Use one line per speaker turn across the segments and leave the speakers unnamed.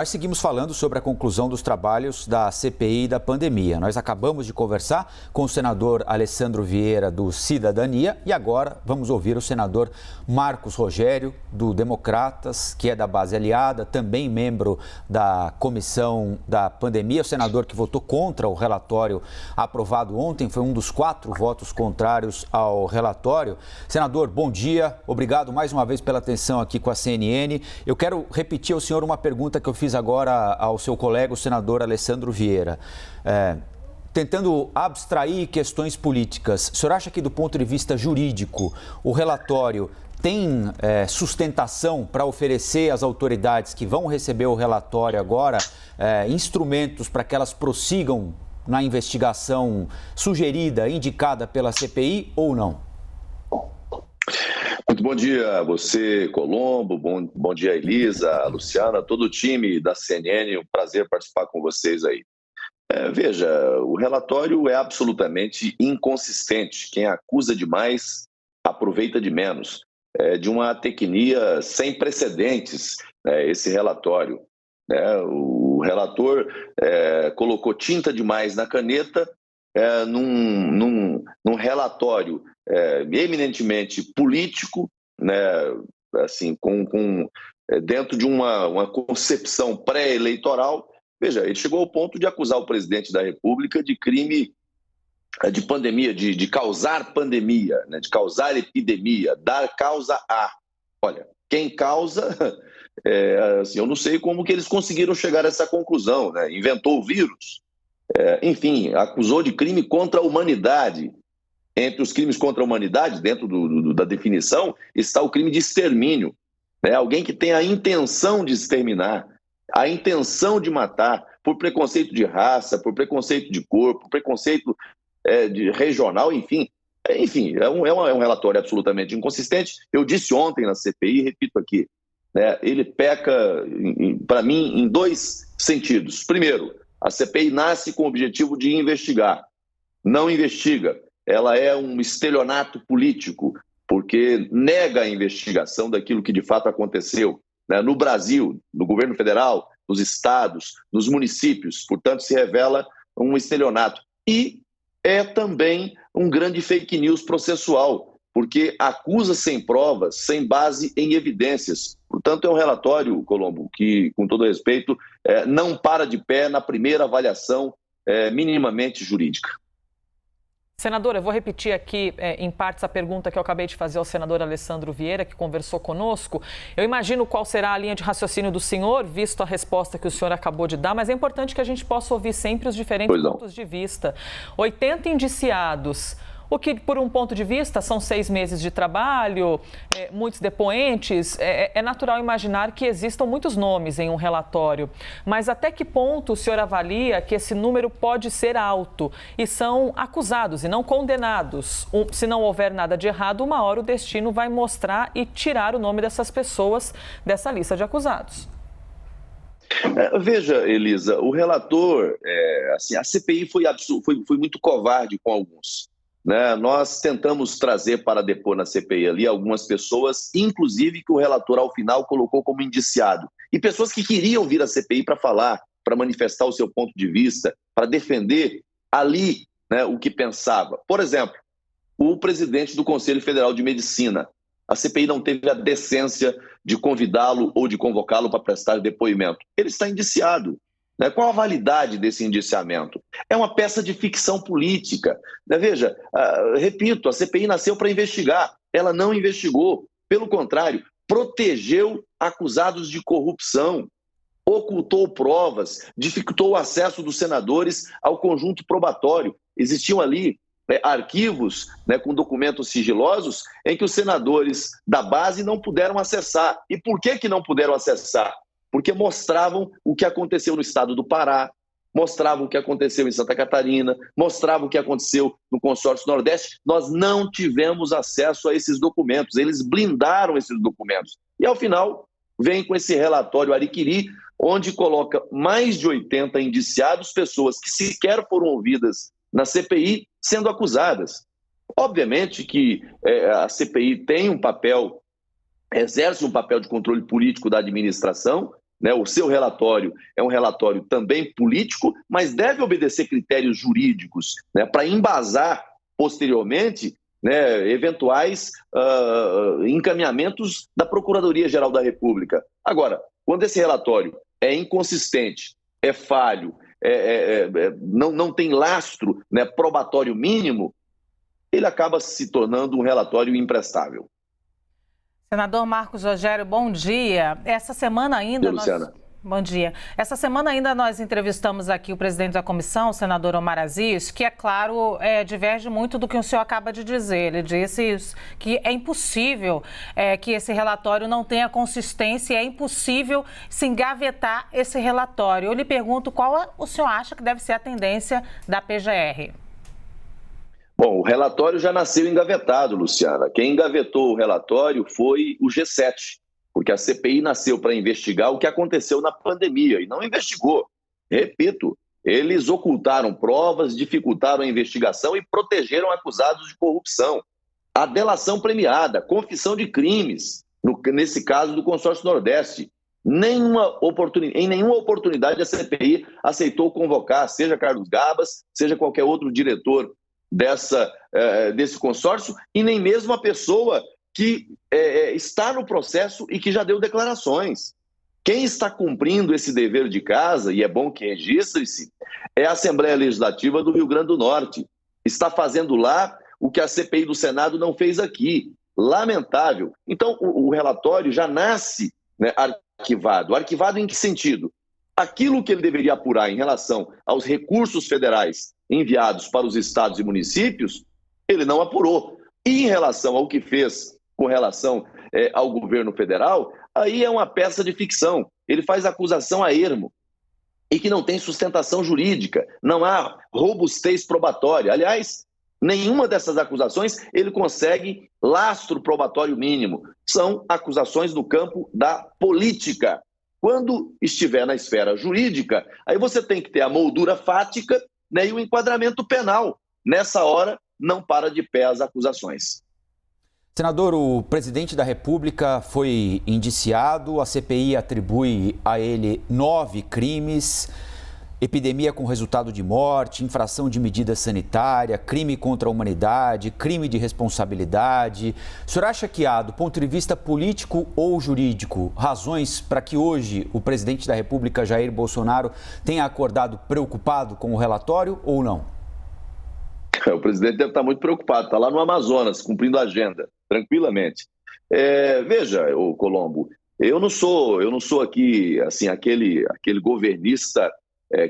Nós seguimos falando sobre a conclusão dos trabalhos da CPI da pandemia. Nós acabamos de conversar com o senador Alessandro Vieira, do Cidadania, e agora vamos ouvir o senador Marcos Rogério, do Democratas, que é da base aliada, também membro da comissão da pandemia, o senador que votou contra o relatório aprovado ontem, foi um dos 4 votos contrários ao relatório. Senador, bom dia, obrigado mais uma vez pela atenção aqui com a CNN. Eu quero repetir ao senhor uma pergunta que eu fiz agora ao seu colega, o senador Alessandro Vieira. Tentando abstrair questões políticas, o senhor acha que do ponto de vista jurídico o relatório tem sustentação para oferecer às autoridades que vão receber o relatório agora instrumentos para que elas prossigam na investigação sugerida, indicada pela CPI ou não?
Muito bom dia a você, Colombo, bom dia, Elisa, a Luciana, todo o time da CNN, um prazer participar com vocês aí. Veja, o relatório é absolutamente inconsistente. Quem acusa demais aproveita de menos. É de uma tecnia sem precedentes, esse relatório. O relator colocou tinta demais na caneta num relatório eminentemente político, assim, dentro de uma concepção pré-eleitoral. Veja, ele chegou ao ponto de acusar o presidente da República de crime de pandemia, de causar pandemia, de causar epidemia, dar causa a. Olha, quem causa, assim, eu não sei como que eles conseguiram chegar a essa conclusão, inventou o vírus, enfim, acusou de crime contra a humanidade. Entre os crimes contra a humanidade, dentro da definição, está o crime de extermínio. Alguém que tem a intenção de exterminar, a intenção de matar, por preconceito de raça, por preconceito de cor, por preconceito de regional, enfim. Enfim, é um relatório absolutamente inconsistente. Eu disse ontem na CPI, repito aqui, ele peca, para mim, em 2 sentidos. Primeiro, a CPI nasce com o objetivo de investigar, não investiga. Ela é um estelionato político, porque nega a investigação daquilo que de fato aconteceu no Brasil, no governo federal, nos estados, nos municípios. Portanto, se revela um estelionato. E é também um grande fake news processual, porque acusa sem provas, sem base em evidências. Portanto, é um relatório, Colombo, que, com todo respeito, não para de pé na primeira avaliação minimamente jurídica.
Senadora, eu vou repetir aqui, em partes, a pergunta que eu acabei de fazer ao senador Alessandro Vieira, que conversou conosco. Eu imagino qual será a linha de raciocínio do senhor, visto a resposta que o senhor acabou de dar, mas é importante que a gente possa ouvir sempre os diferentes pontos de vista. 80 indiciados, o que, por um ponto de vista, são 6 meses de trabalho, muitos depoentes. É natural imaginar que existam muitos nomes em um relatório. Mas até que ponto o senhor avalia que esse número pode ser alto e são acusados e não condenados? Se não houver nada de errado, uma hora o destino vai mostrar e tirar o nome dessas pessoas dessa lista de acusados.
Veja, Elisa, o relator, assim, a CPI foi muito covarde com alguns. Nós tentamos trazer para depor na CPI ali algumas pessoas, inclusive que o relator ao final colocou como indiciado, e pessoas que queriam vir à CPI para falar, para manifestar o seu ponto de vista, para defender ali o que pensava. Por exemplo, o presidente do Conselho Federal de Medicina. A CPI não teve a decência de convidá-lo ou de convocá-lo para prestar depoimento. Ele está indiciado. Qual a validade desse indiciamento? É uma peça de ficção política. Veja, repito, a CPI nasceu para investigar. Ela não investigou. Pelo contrário, protegeu acusados de corrupção, ocultou provas, dificultou o acesso dos senadores ao conjunto probatório. Existiam ali arquivos com documentos sigilosos em que os senadores da base não puderam acessar. E por que não puderam acessar? Porque mostravam o que aconteceu no estado do Pará, mostravam o que aconteceu em Santa Catarina, mostravam o que aconteceu no Consórcio Nordeste. Nós não tivemos acesso a esses documentos, eles blindaram esses documentos. E, ao final, vem com esse relatório Ariquiri, onde coloca mais de 80 indiciados, pessoas que sequer foram ouvidas na CPI, sendo acusadas. Obviamente que a CPI tem um papel, exerce um papel de controle político da administração, né? O seu relatório é um relatório também político, mas deve obedecer critérios jurídicos, né, para embasar posteriormente, né, eventuais encaminhamentos da Procuradoria-Geral da República. Agora, quando esse relatório é inconsistente, é falho, não tem lastro, né, probatório mínimo, ele acaba se tornando um relatório imprestável.
Senador Marcos Rogério, bom dia. Essa semana ainda
Luciana.
Bom dia. Essa semana ainda nós entrevistamos aqui o presidente da comissão, o senador Omar Aziz, que, é claro, diverge muito do que o senhor acaba de dizer. Ele disse que é impossível que esse relatório não tenha consistência, é impossível se engavetar esse relatório. Eu lhe pergunto qual o senhor acha que deve ser a tendência da PGR?
Bom, o relatório já nasceu engavetado, Luciana. Quem engavetou o relatório foi o G7. Porque a CPI nasceu para investigar o que aconteceu na pandemia e não investigou. Repito, eles ocultaram provas, dificultaram a investigação e protegeram acusados de corrupção. A delação premiada, confissão de crimes, nesse caso do Consórcio Nordeste. Em nenhuma oportunidade a CPI aceitou convocar, seja Carlos Gabas, seja qualquer outro diretor desse consórcio, e nem mesmo a pessoa que está no processo e que já deu declarações. Quem está cumprindo esse dever de casa, e é bom que registre-se, é a Assembleia Legislativa do Rio Grande do Norte. Está fazendo lá o que a CPI do Senado não fez aqui. Lamentável. Então, o relatório já nasce, né, arquivado. Arquivado em que sentido? Aquilo que ele deveria apurar em relação aos recursos federais enviados para os estados e municípios, ele não apurou. E em relação ao que fez com relação ao governo federal, aí é uma peça de ficção. Ele faz acusação a ermo e que não tem sustentação jurídica, não há robustez probatória. Aliás, nenhuma dessas acusações ele consegue lastro probatório mínimo. São acusações do campo da política. Quando estiver na esfera jurídica, aí você tem que ter a moldura fática, né, e o enquadramento penal. Nessa hora, não para de pé as acusações.
Senador, o presidente da República foi indiciado, a CPI atribui a ele 9 crimes, epidemia com resultado de morte, infração de medida sanitária, crime contra a humanidade, crime de responsabilidade. O senhor acha que há, do ponto de vista político ou jurídico, razões para que hoje o presidente da República, Jair Bolsonaro, tenha acordado preocupado com o relatório ou não?
O presidente deve estar muito preocupado, está lá no Amazonas, cumprindo a agenda, tranquilamente. Veja, ô Colombo, eu não sou aqui assim, aquele governista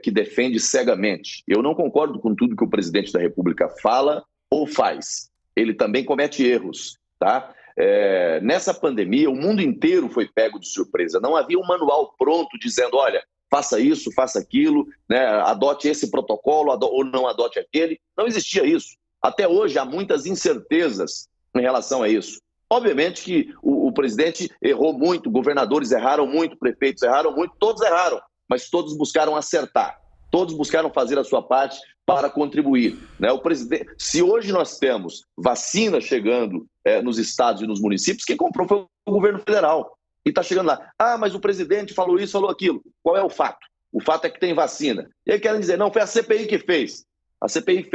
que defende cegamente. Eu não concordo com tudo que o presidente da República fala ou faz. Ele também comete erros, tá? Nessa pandemia, o mundo inteiro foi pego de surpresa. Não havia um manual pronto dizendo, olha, faça isso, faça aquilo, né? Adote esse protocolo ou não adote aquele. Não existia isso. Até hoje há muitas incertezas em relação a isso. Obviamente que o presidente errou muito, governadores erraram muito, prefeitos erraram muito, todos erraram, mas todos buscaram acertar, todos buscaram fazer a sua parte para contribuir, né? Se hoje nós temos vacina chegando nos estados e nos municípios, quem comprou foi o governo federal. E está chegando lá, mas o presidente falou isso, falou aquilo. Qual é o fato? O fato é que tem vacina. E aí querem dizer, não, foi a CPI que fez. A CPI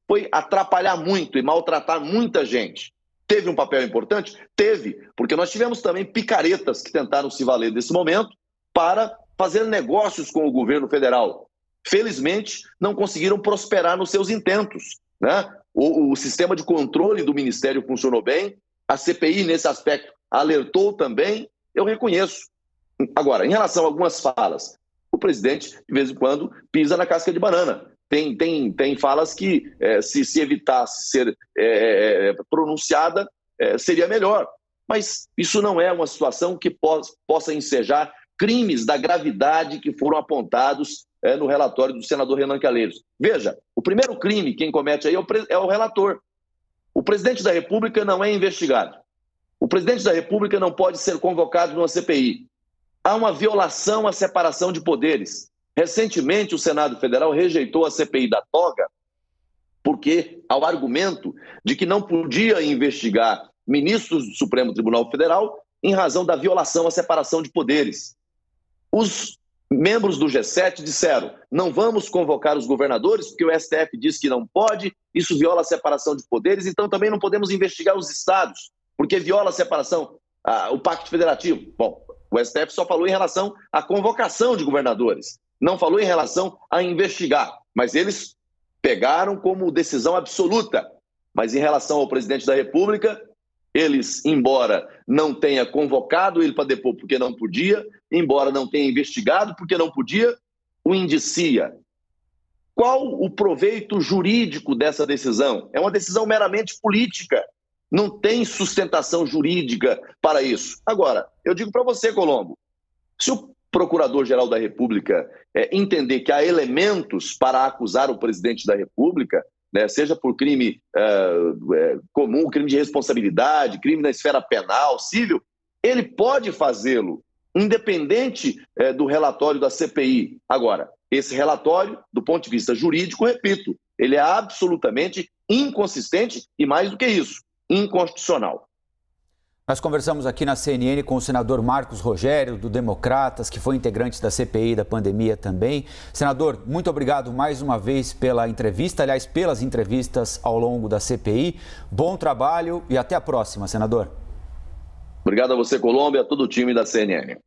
foi atrapalhar muito e maltratar muita gente. Teve um papel importante? Teve, porque nós tivemos também picaretas que tentaram se valer desse momento para fazer negócios com o governo federal. Felizmente, não conseguiram prosperar nos seus intentos, né? O sistema de controle do Ministério funcionou bem, a CPI, nesse aspecto, alertou também. Eu reconheço. Agora, em relação a algumas falas, o presidente, de vez em quando, pisa na casca de banana. Tem falas que, se evitasse ser pronunciada, seria melhor. Mas isso não é uma situação que possa ensejar crimes da gravidade que foram apontados no relatório do senador Renan Calheiros. Veja, o primeiro crime, quem comete aí é o relator. O presidente da República não é investigado. O presidente da República não pode ser convocado numa CPI. Há uma violação à separação de poderes. Recentemente, o Senado Federal rejeitou a CPI da toga porque, ao argumento de que não podia investigar ministros do Supremo Tribunal Federal em razão da violação à separação de poderes. Os membros do G7 disseram: não vamos convocar os governadores porque o STF diz que não pode, isso viola a separação de poderes, então também não podemos investigar os estados, porque viola a separação, o Pacto Federativo. Bom, o STF só falou em relação à convocação de governadores, não falou em relação a investigar, mas eles pegaram como decisão absoluta. Mas em relação ao presidente da República, eles, embora não tenha convocado ele para depor porque não podia, embora não tenha investigado porque não podia, o indicia. Qual o proveito jurídico dessa decisão? É uma decisão meramente política. Não tem sustentação jurídica para isso. Agora, eu digo para você, Colombo, se o Procurador-Geral da República entender que há elementos para acusar o presidente da República, né, seja por crime comum, crime de responsabilidade, crime na esfera penal, civil, ele pode fazê-lo, independente do relatório da CPI. Agora, esse relatório, do ponto de vista jurídico, repito, ele é absolutamente inconsistente e, mais do que isso, inconstitucional.
Nós conversamos aqui na CNN com o senador Marcos Rogério, do Democratas, que foi integrante da CPI da pandemia também. Senador, muito obrigado mais uma vez pela entrevista, aliás, pelas entrevistas ao longo da CPI. Bom trabalho e até a próxima, senador.
Obrigado a você, Colombo, e a todo o time da CNN.